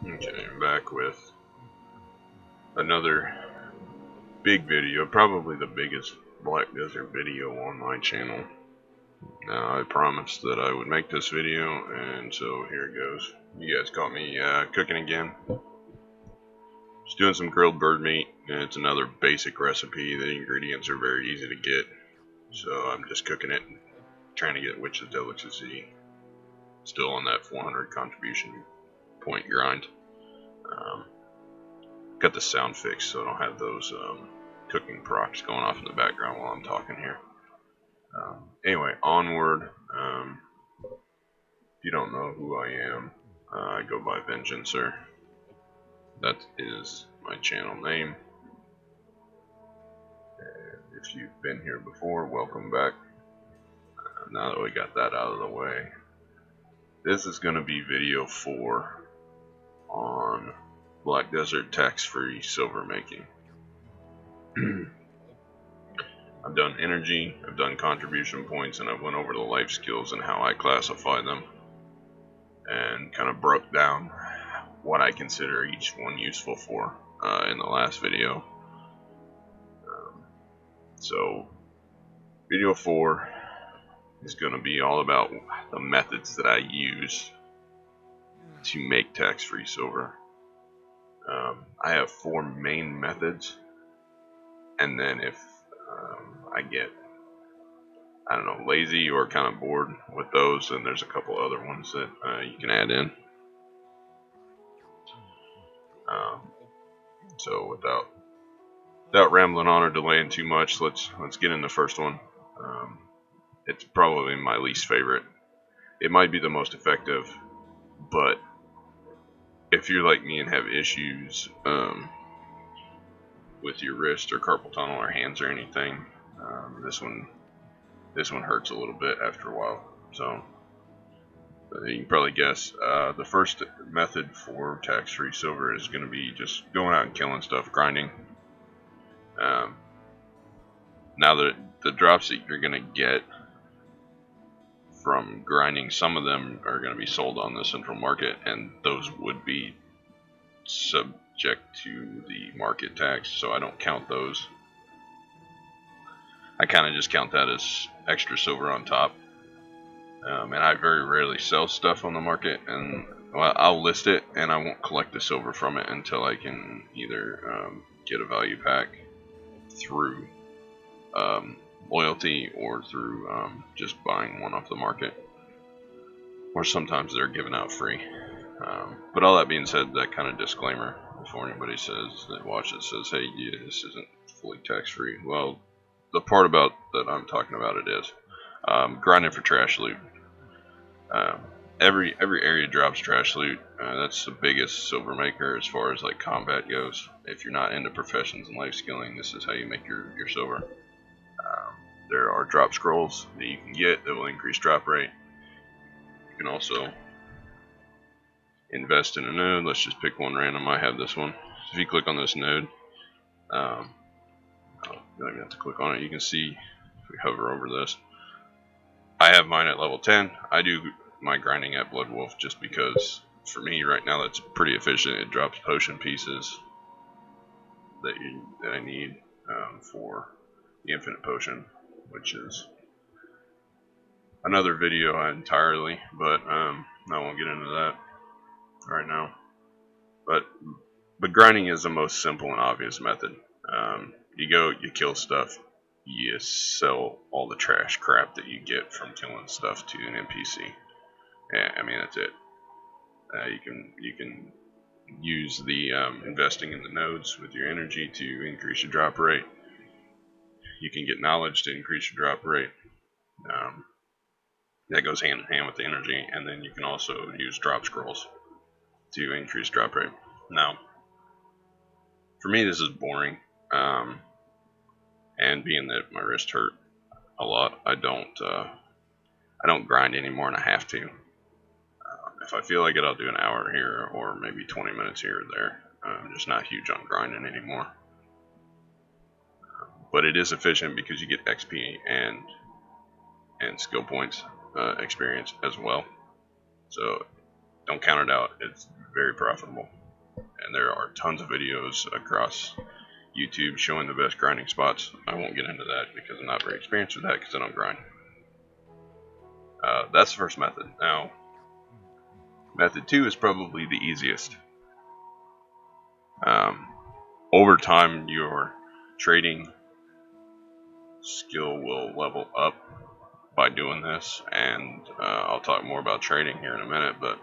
Okay, I'm back with another big video, probably the biggest Black Desert video on my channel. Now, I promised that I would make this video, and so here it goes. You guys caught me cooking again. Just doing some grilled bird meat, and it's another basic recipe. The ingredients are very easy to get, so I'm just cooking it, trying to get Witch's Delicacy still on that 400 contribution point grind. Got the sound fixed so I don't have those cooking procs going off in the background while I'm talking here. Anyway, onward. If you don't know who I am, I go by Vengeancer. That is my channel name. And if you've been here before, welcome back. Now that we got that out of the way, this is going to be video 4 on Black Desert tax-free silver making. I've done energy, I've done contribution points, and I went over the life skills and how I classify them, and kind of broke down what I consider each one useful for in the last video. So video 4 is going to be all about the methods that I use to make tax-free silver. I have 4 main methods, and then if I get, I don't know, lazy or kind of bored with those, then there's a couple other ones that you can add in. So without rambling on or delaying too much, let's get in the first one. It's probably my least favorite. It might be the most effective, but if you're like me and have issues with your wrist or carpal tunnel or hands or anything, this one hurts a little bit after a while. So you can probably guess. The first method for tax-free silver is going to be just going out and killing stuff, grinding. Now the drops that you're going to get from grinding, some of them are going to be sold on the central market, and those would be subject to the market tax, so I don't count those. I kind of just count that as extra silver on top. And I very rarely sell stuff on the market, and well, I'll list it and I won't collect the silver from it until I can either get a value pack through loyalty or through just buying one off the market, or sometimes they're given out free. But all that being said, that kind of disclaimer before anybody says that watches says, hey, yeah, this isn't fully tax-free. Well, the part about that I'm talking about it is grinding for trash loot. Every area drops trash loot. That's the biggest silver maker as far as like combat goes. If you're not into professions and life skilling, this is how you make your silver. There are drop scrolls that you can get that will increase drop rate. You can also invest in a node. Let's just pick one random. I have this one. So if you click on this node, you don't even have to click on it. You can see if we hover over this. I have mine at level 10. I do my grinding at Blood Wolf just because for me right now that's pretty efficient. It drops potion pieces that I need for the infinite potion, which is another video entirely, but I won't get into that right now. But grinding is the most simple and obvious method. You go, you kill stuff, you sell all the trash crap that you get from killing stuff to an NPC. I mean, that's it. You can use the investing in the nodes with your energy to increase your drop rate. You can get knowledge to increase your drop rate. That goes hand in hand with the energy, and then you can also use drop scrolls to increase drop rate. Now, for me, this is boring, and being that my wrist hurt a lot, I don't grind anymore, and I have to. If I feel like it, I'll do an hour here or maybe 20 minutes here or there. I'm just not huge on grinding anymore. But it is efficient because you get XP and skill points experience as well. So don't count it out. It's very profitable. And there are tons of videos across YouTube showing the best grinding spots. I won't get into that because I'm not very experienced with that because I don't grind. That's the first method. Now, method 2 is probably the easiest. Over time, your trading skill will level up by doing this, and I'll talk more about trading here in a minute, but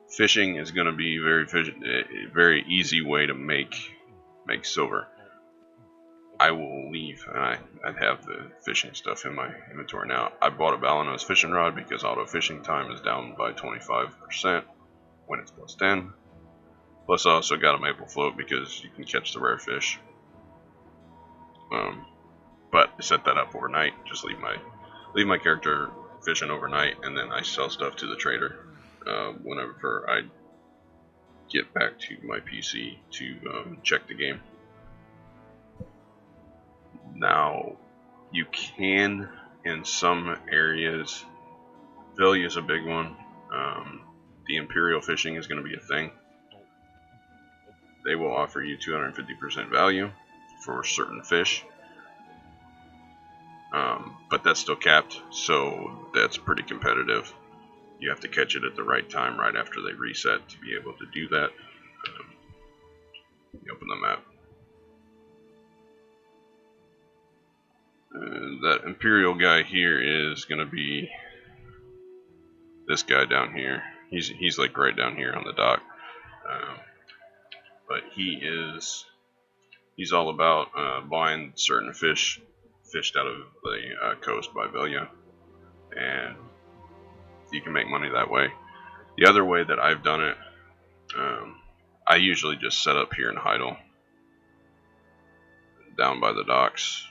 fishing is going to be a very easy way to make silver. I will leave, and I have the fishing stuff in my inventory now. I bought a Balanos fishing rod because auto fishing time is down by 25% when it's plus 10. Plus, I also got a maple float because you can catch the rare fish. But I set that up overnight. Just leave my character fishing overnight, and then I sell stuff to the trader whenever I get back to my PC to check the game. Now, you can, in some areas, value is a big one. The Imperial Fishing is going to be a thing. They will offer you 250% value for certain fish. But that's still capped, so that's pretty competitive. You have to catch it at the right time, right after they reset, to be able to do that. You open the map. That Imperial guy here is going to be this guy down here. He's like right down here on the dock. But he's all about buying certain fish fished out of the coast by Villia, and you can make money that way. The other way that I've done it, I usually just set up here in Heidel, down by the docks.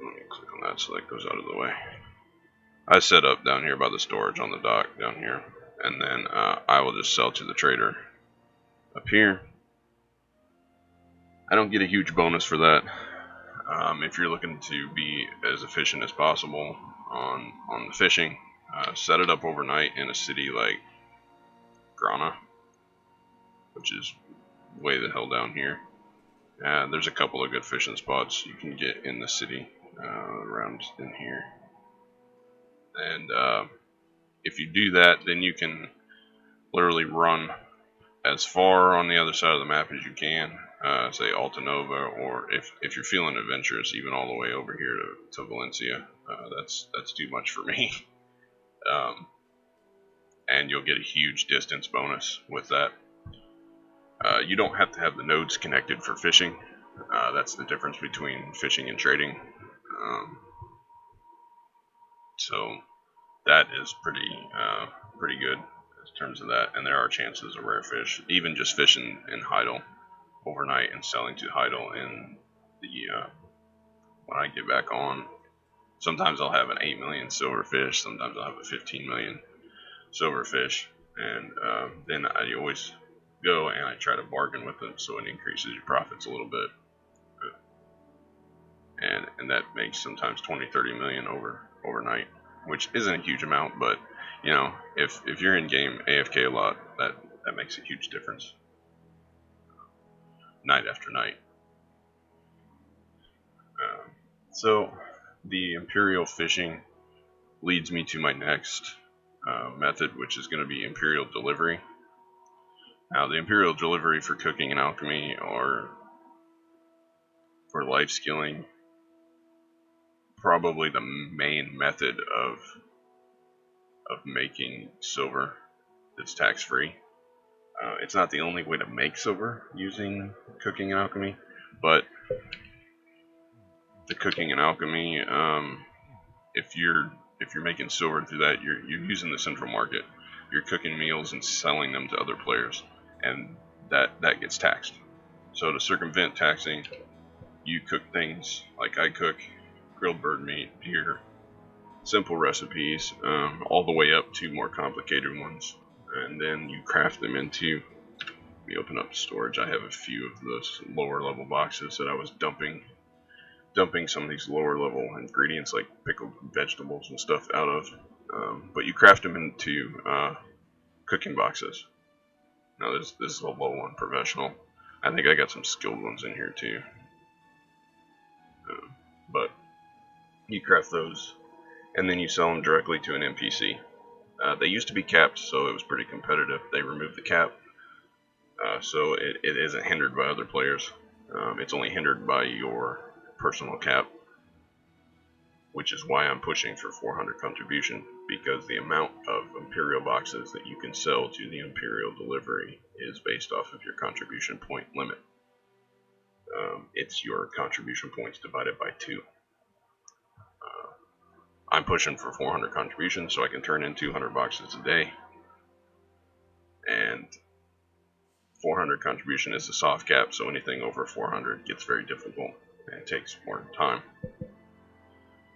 Let me click on that so that goes out of the way. I set up down here by the storage on the dock down here, and then I will just sell to the trader up here. I don't get a huge bonus for that. If you're looking to be as efficient as possible on the fishing, set it up overnight in a city like Grana, which is way the hell down here. There's a couple of good fishing spots you can get in the city around in here. And if you do that, then you can literally run as far on the other side of the map as you can, say Alta Nova, or if you're feeling adventurous, even all the way over here to Valencia. That's too much for me. And you'll get a huge distance bonus with that. You don't have to have the nodes connected for fishing. That's the difference between fishing and trading. So that is pretty good in terms of that. And there are chances of rare fish, even just fishing in Heidel overnight and selling to Heidel in the when I get back on. Sometimes I'll have an 8 million silver fish, sometimes I'll have a 15 million silver fish, and then I always go and I try to bargain with them so it increases your profits a little bit. And that makes sometimes 20-30 million overnight, which isn't a huge amount, but you know, if you're in game AFK a lot, that makes a huge difference. Night after night. So the Imperial Fishing leads me to my next method, which is going to be Imperial Delivery. Now, the Imperial Delivery for cooking and alchemy, or for life skilling, probably the main method of making silver that's tax-free. It's not the only way to make silver using cooking and alchemy, but the cooking and alchemy, if you're making silver through that, you're using the central market. You're cooking meals and selling them to other players, and that gets taxed. So to circumvent taxing, you cook things like I cook: grilled bird meat, deer, simple recipes, all the way up to more complicated ones, and then you craft them into. Let me open up storage. I have a few of those lower level boxes that I was dumping some of these lower level ingredients like pickled vegetables and stuff out of, but you craft them into cooking boxes, No, this is a low one, professional. I think I got some skilled ones in here too. But you craft those, and then you sell them directly to an NPC. They used to be capped, so it was pretty competitive. They removed the cap, so it isn't hindered by other players. It's only hindered by your personal cap, which is why I'm pushing for 400 contribution, because the amount of Imperial boxes that you can sell to the Imperial Delivery is based off of your contribution point limit. It's your contribution points divided by 2. I'm pushing for 400 contributions so I can turn in 200 boxes a day, and 400 contribution is a soft cap, so anything over 400 gets very difficult and it takes more time.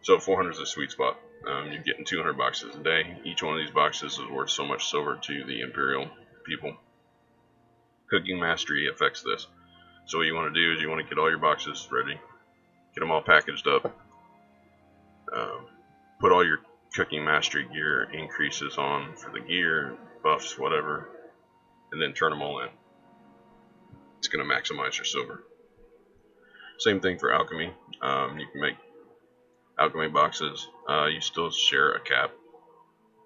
So 400 is a sweet spot. You're getting 200 boxes a day. Each one of these boxes is worth so much silver to the Imperial people. Cooking Mastery affects this. So what you want to do is you want to get all your boxes ready, get them all packaged up, put all your Cooking Mastery gear increases on for the gear, buffs, whatever, and then turn them all in. It's going to maximize your silver. Same thing for alchemy. You can make alchemy boxes. You still share a cap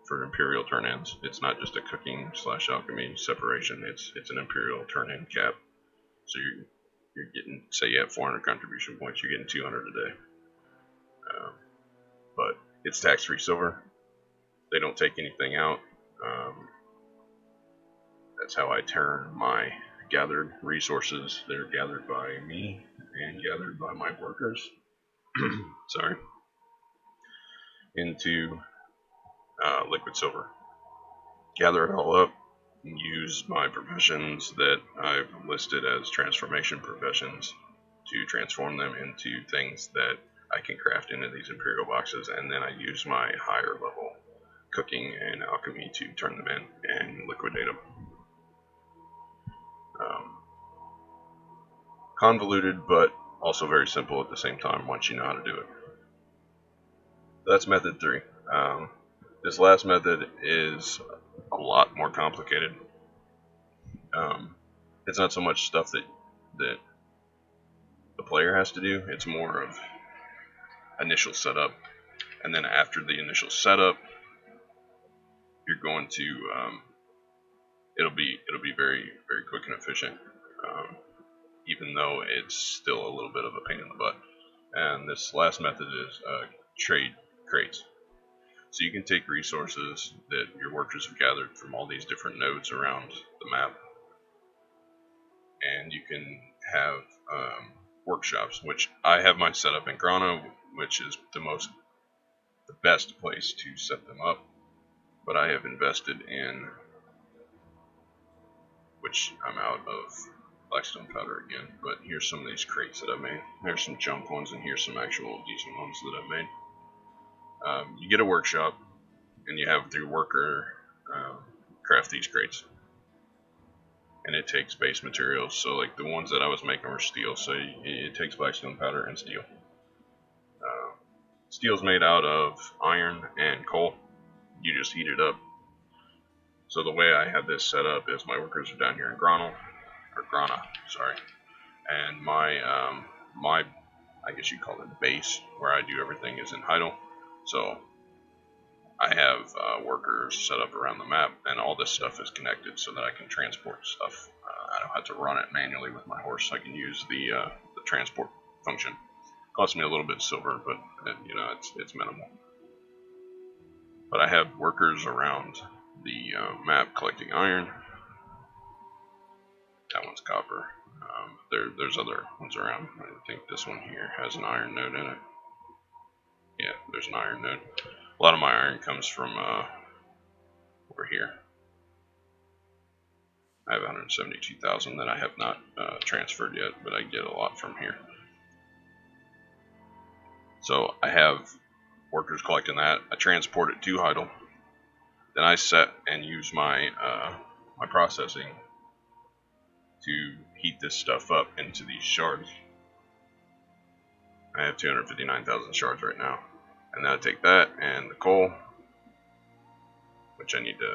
for Imperial turn-ins. It's not just a cooking / alchemy separation. It's an Imperial turn-in cap. So you're getting, say you have 400 contribution points, you're getting 200 a day. But it's tax-free silver. They don't take anything out. That's how I turn my gathered resources. They're gathered by me and gathered by my workers. Sorry. Into liquid silver. Gather it all up. Use my professions that I've listed as transformation professions to transform them into things that I can craft into these Imperial boxes, and then I use my higher level cooking and alchemy to turn them in and liquidate them. Convoluted, but also very simple at the same time once you know how to do it. That's method 3. This last method is a lot more complicated. It's not so much stuff that the player has to do. It's more of initial setup, and then after the initial setup, you're going to it'll be very quick and efficient, even though it's still a little bit of a pain in the butt. And this last method is trade crates. So you can take resources that your workers have gathered from all these different nodes around the map, and you can have workshops, which I have mine set up in Grano, which is the best place to set them up. But I have invested in, which I'm out of Blackstone powder again, but here's some of these crates that I made. There's some junk ones, and here's some actual decent ones that I made. You get a workshop, and you have your worker craft these crates. And it takes base materials, so like the ones that I was making were steel, so it takes blackstone powder and steel. Steel's made out of iron and coal. You just heat it up. So the way I have this set up is my workers are down here in Grana, sorry, and my I guess you call it base, where I do everything, is in Heidel. So I have workers set up around the map, and all this stuff is connected so that I can transport stuff. I don't have to run it manually with my horse. I can use the transport function. Costs me a little bit of silver, but it's minimal. But I have workers around the map collecting iron. That one's copper. There's other ones around. I think this one here has an iron node in it. Yeah, there's an iron node. A lot of my iron comes from over here. I have 172,000 that I have not transferred yet, but I get a lot from here. So I have workers collecting that. I transport it to Heidel. Then I set and use my my processing to heat this stuff up into these shards. I have 259,000 shards right now. And then I take that and the coal, which I need to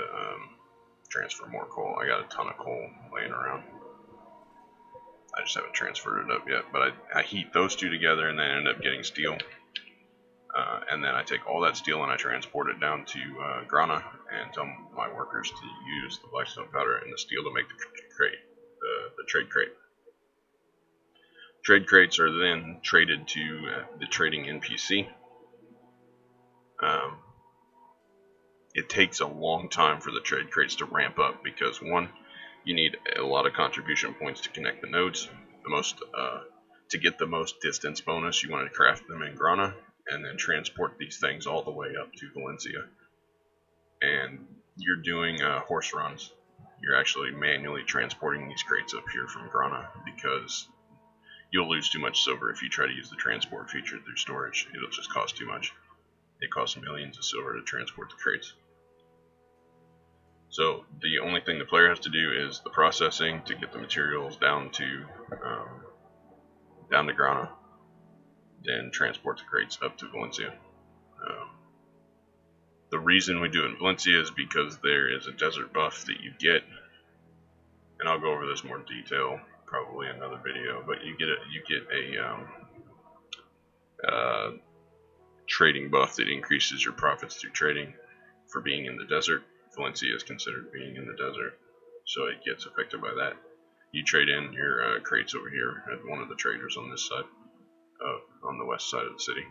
transfer more coal. I got a ton of coal laying around. I just haven't transferred it up yet, but I heat those two together and then end up getting steel. And then I take all that steel and I transport it down to Grana and tell my workers to use the blackstone powder and the steel to make the crate, the trade crate. Trade crates are then traded to the trading NPC. It takes a long time for the trade crates to ramp up because one, you need a lot of contribution points to connect the nodes. To get the most distance bonus, you want to craft them in Grana and then transport these things all the way up to Valencia. And you're doing horse runs. You're actually manually transporting these crates up here from Grana because you'll lose too much silver if you try to use the transport feature through storage. It'll just cost too much. It costs millions of silver to transport the crates. So the only thing the player has to do is the processing to get the materials down to Grana, then transport the crates up to Valencia. The reason we do it in Valencia is because there is a desert buff that you get, and I'll go over this more in detail probably in another video. But you get a trading buff that increases your profits through trading for being in the desert. Valencia is considered being in the desert, so it gets affected by that. You trade in your crates over here at one of the traders on this side, on the west side of the city.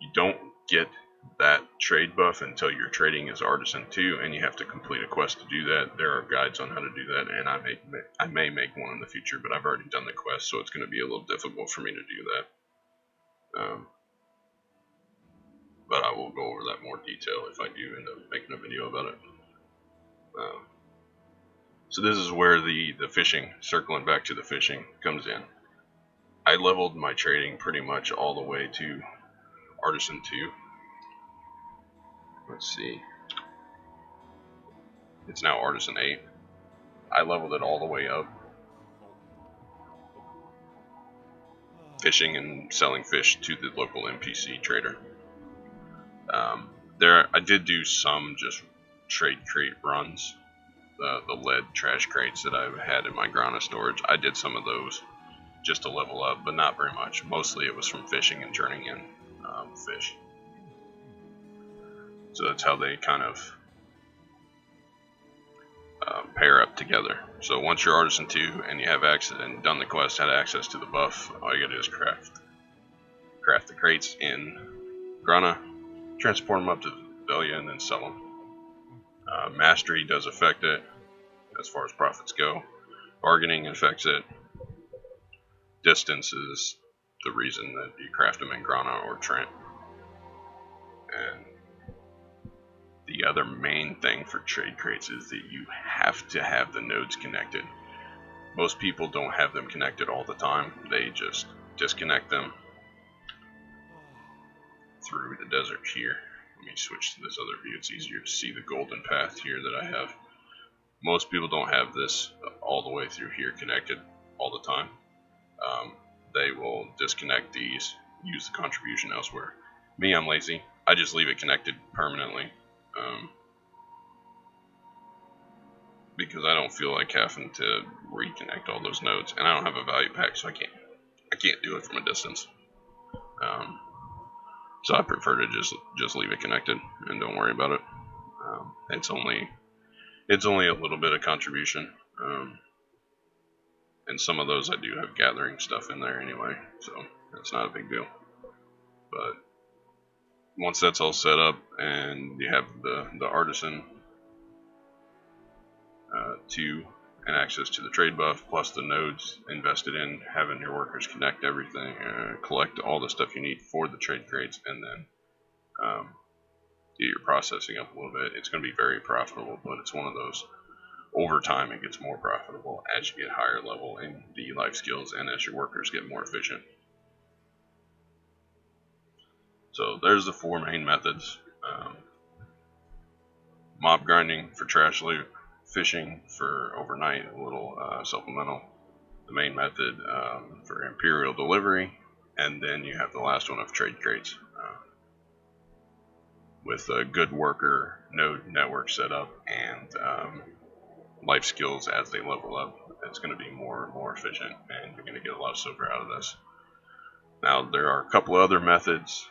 You don't get that trade buff until your trading is Artisan 2, and you have to complete a quest to do that. There are guides on how to do that, and I may make one in the future, but I've already done the quest, so it's going to be a little difficult for me to do that. But I will go over that more detail if I do end up making a video about it. So this is where the fishing, circling back to the fishing, comes in. I leveled my trading pretty much all the way to Artisan 2. Let's see. It's now Artisan 8. I leveled it all the way up. Fishing and selling fish to the local NPC trader. I did do some just trade crate runs. The lead trash crates that I had in my Grana storage, I did some of those just to level up, but not very much. Mostly it was from fishing and turning in fish. So that's how they kind of pair up together. So once you're Artisan 2 and you have access and done the quest, had access to the buff, all you gotta do is craft the crates in Grana, transport them up to Velia, and then sell them. Mastery does affect it as far as profits go. Bargaining affects it. Distance is the reason that you craft them in Grana or Trent. And the other main thing for trade crates is that you have to have the nodes connected. Most people don't have them connected all the time. They just disconnect them through the desert here. Let me switch to this other view. It's easier to see the golden path here that I have. Most people don't have this all the way through here connected all the time. They will disconnect these, use the contribution elsewhere. Me, I'm lazy. I just leave it connected permanently. Because I don't feel like having to reconnect all those nodes, and I don't have a value pack, so I can't do it from a distance. So I prefer to just leave it connected and don't worry about it. It's only a little bit of contribution, and some of those I do have gathering stuff in there anyway, so it's not a big deal. But once that's all set up and you have the Artisan 2 and access to the trade buff, plus the nodes invested in having your workers connect everything, collect all the stuff you need for the trade crates, and then get your processing up a little bit, it's going to be very profitable. But it's one of those, over time it gets more profitable as you get higher level in the life skills and as your workers get more efficient. So there's the 4 main methods. Mob grinding for trash loot, fishing for overnight, a little supplemental, the main method for Imperial Delivery, and then you have the last one of trade crates. with a good worker node network setup and life skills as they level up, it's going to be more and more efficient, and you're going to get a lot of silver out of this. Now, there are a couple other methods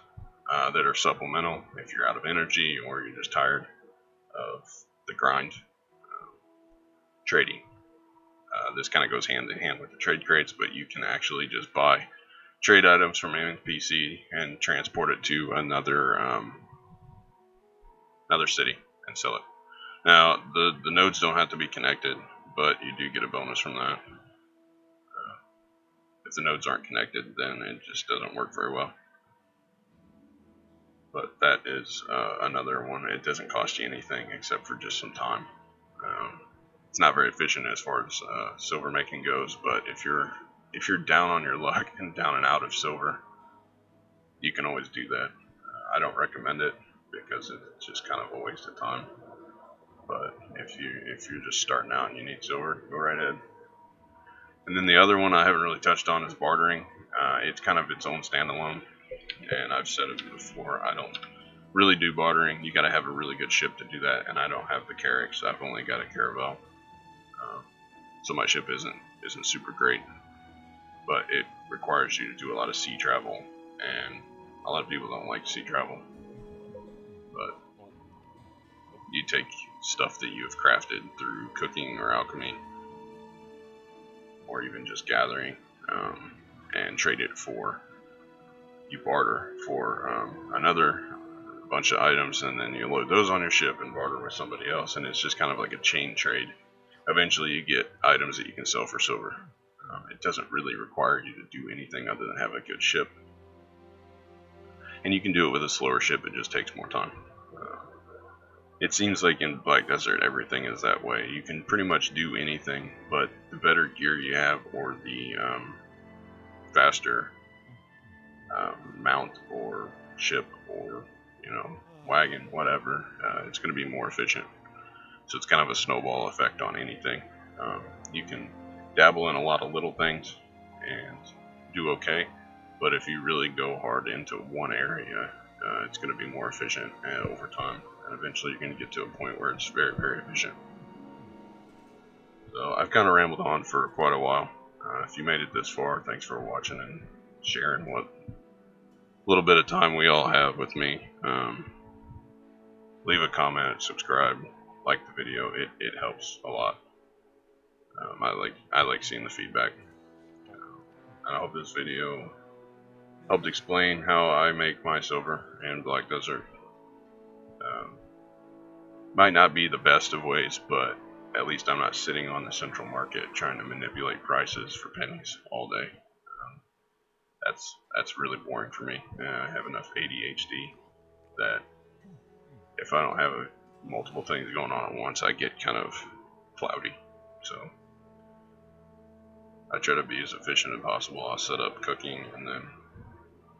that are supplemental if you're out of energy or you're just tired of the grind. Trading. This kind of goes hand in hand with the trade crates, but you can actually just buy trade items from an NPC and transport it to another city and sell it. Now, the nodes don't have to be connected, but you do get a bonus from that. If the nodes aren't connected, then it just doesn't work very well. But that is another one. It doesn't cost you anything except for just some time. It's not very efficient as far as silver making goes, but if you're down on your luck and down and out of silver, you can always do that. I don't recommend it because it's just kind of a waste of time. But if you're just starting out and you need silver, go right ahead. And then the other one I haven't really touched on is bartering. It's kind of its own standalone, and I've said it before, I don't really do bartering. You got to have a really good ship to do that, and I don't have the Carrack, so I've only got a Caravel. So my ship isn't super great, but it requires you to do a lot of sea travel, and a lot of people don't like sea travel. But you take stuff that you have crafted through cooking or alchemy, or even just gathering, and trade it for, you barter for another bunch of items, and then you load those on your ship and barter with somebody else, and it's just kind of like a chain trade. Eventually you get items that you can sell for silver. It doesn't really require you to do anything other than have a good ship, and you can do it with a slower ship. It just takes more time. It seems like in Black Desert everything is that way. You can pretty much do anything, but the better gear you have, or the faster mount or ship or wagon, whatever, it's going to be more efficient. So it's kind of a snowball effect on anything. You can dabble in a lot of little things and do okay, but if you really go hard into one area, it's going to be more efficient over time, and eventually you're going to get to a point where it's very, very efficient. So I've kind of rambled on for quite a while. If you made it this far, thanks for watching and sharing what little bit of time we all have with me. Leave a comment, subscribe, like the video. It helps a lot. I like seeing the feedback. I hope this video helped explain how I make my silver in Black Desert. Might not be the best of ways, but at least I'm not sitting on the central market trying to manipulate prices for pennies all day. That's really boring for me. I have enough ADHD that if I don't have multiple things going on at once, I get kind of cloudy. So I try to be as efficient as possible. I'll set up cooking and then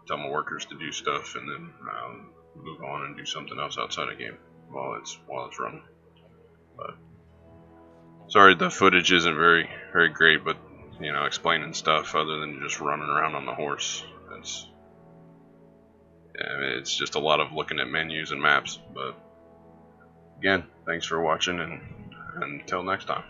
tell my workers to do stuff, and then I'll move on and do something else outside of game while it's running. But sorry the footage isn't very, very great, but explaining stuff other than just running around on the horse, it's just a lot of looking at menus and maps. But again, thanks for watching, and until next time.